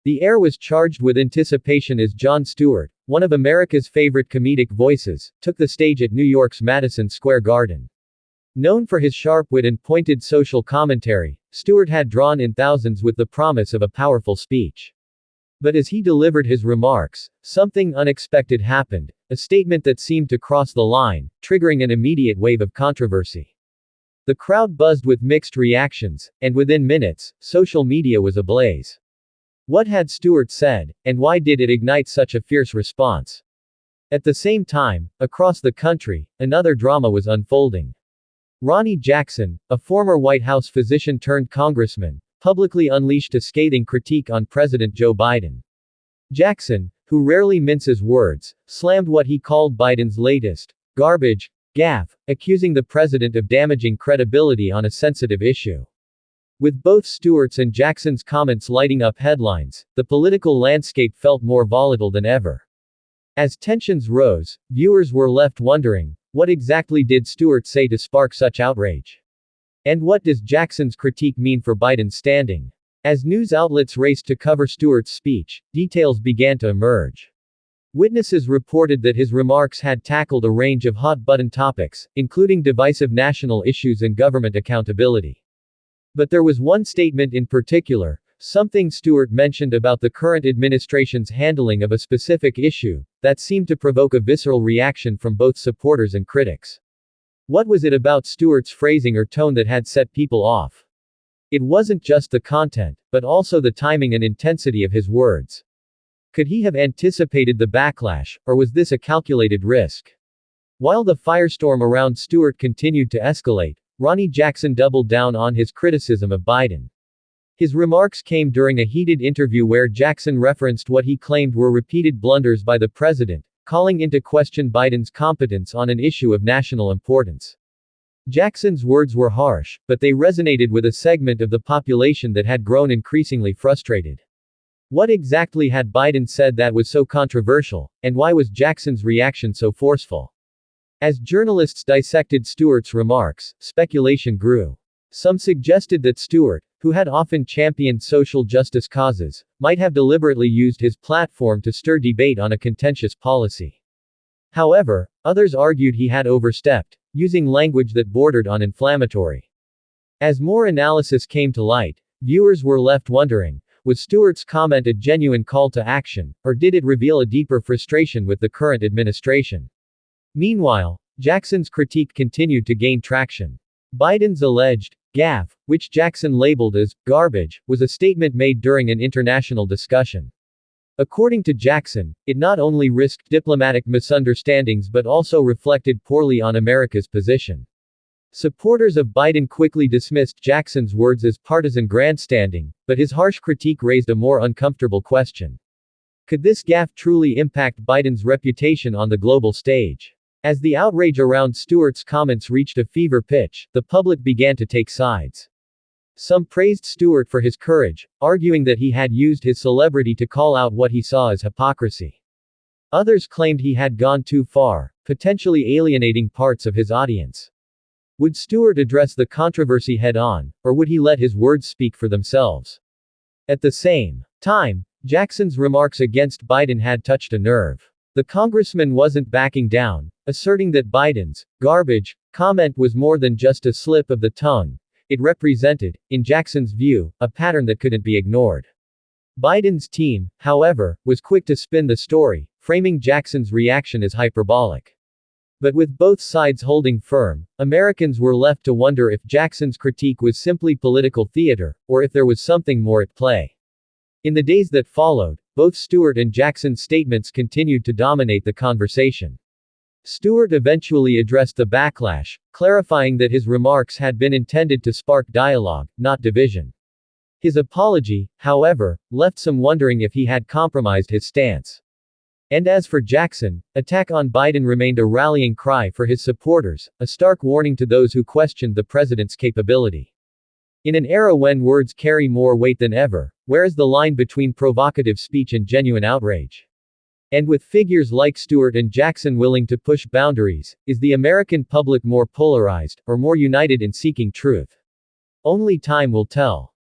The air was charged with anticipation as Jon Stewart, one of America's favorite comedic voices, took the stage at New York's Madison Square Garden. Known for his sharp wit and pointed social commentary, Stewart had drawn in thousands with the promise of a powerful speech. But as he delivered his remarks, something unexpected happened, a statement that seemed to cross the line, triggering an immediate wave of controversy. The crowd buzzed with mixed reactions, and within minutes, social media was ablaze. What had Stewart said, and why did it ignite such a fierce response? At the same time, across the country, another drama was unfolding. Ronny Jackson, a former White House physician turned congressman, publicly unleashed a scathing critique on President Joe Biden. Jackson, who rarely minces words, slammed what he called Biden's latest garbage gaffe, accusing the president of damaging credibility on a sensitive issue. With both Stewart's and Jackson's comments lighting up headlines, the political landscape felt more volatile than ever. As tensions rose, viewers were left wondering, what exactly did Stewart say to spark such outrage? And what does Jackson's critique mean for Biden's standing? As news outlets raced to cover Stewart's speech, details began to emerge. Witnesses reported that his remarks had tackled a range of hot-button topics, including divisive national issues and government accountability. But there was one statement in particular, something Stewart mentioned about the current administration's handling of a specific issue, that seemed to provoke a visceral reaction from both supporters and critics. What was it about Stewart's phrasing or tone that had set people off? It wasn't just the content, but also the timing and intensity of his words. Could he have anticipated the backlash, or was this a calculated risk? While the firestorm around Stewart continued to escalate, Ronny Jackson doubled down on his criticism of Biden. His remarks came during a heated interview where Jackson referenced what he claimed were repeated blunders by the president, calling into question Biden's competence on an issue of national importance. Jackson's words were harsh, but they resonated with a segment of the population that had grown increasingly frustrated. What exactly had Biden said that was so controversial, and why was Jackson's reaction so forceful? As journalists dissected Stewart's remarks, speculation grew. Some suggested that Stewart, who had often championed social justice causes, might have deliberately used his platform to stir debate on a contentious policy. However, others argued he had overstepped, using language that bordered on inflammatory. As more analysis came to light, viewers were left wondering, was Stewart's comment a genuine call to action, or did it reveal a deeper frustration with the current administration? Meanwhile, Jackson's critique continued to gain traction. Biden's alleged gaffe, which Jackson labeled as garbage, was a statement made during an international discussion. According to Jackson, it not only risked diplomatic misunderstandings but also reflected poorly on America's position. Supporters of Biden quickly dismissed Jackson's words as partisan grandstanding, but his harsh critique raised a more uncomfortable question. Could this gaffe truly impact Biden's reputation on the global stage? As the outrage around Stewart's comments reached a fever pitch, the public began to take sides. Some praised Stewart for his courage, arguing that he had used his celebrity to call out what he saw as hypocrisy. Others claimed he had gone too far, potentially alienating parts of his audience. Would Stewart address the controversy head-on, or would he let his words speak for themselves? At the same time, Jackson's remarks against Biden had touched a nerve. The congressman wasn't backing down, asserting that Biden's garbage comment was more than just a slip of the tongue. It represented, in Jackson's view, a pattern that couldn't be ignored. Biden's team, however, was quick to spin the story, framing Jackson's reaction as hyperbolic. But with both sides holding firm, Americans were left to wonder if Jackson's critique was simply political theater, or if there was something more at play. In the days that followed, both Stewart and Jackson's statements continued to dominate the conversation. Stewart eventually addressed the backlash, clarifying that his remarks had been intended to spark dialogue, not division. His apology, however, left some wondering if he had compromised his stance. And as for Jackson, attack on Biden remained a rallying cry for his supporters, a stark warning to those who questioned the president's capability. In an era when words carry more weight than ever, where is the line between provocative speech and genuine outrage? And with figures like Stewart and Jackson willing to push boundaries, is the American public more polarized, or more united in seeking truth? Only time will tell.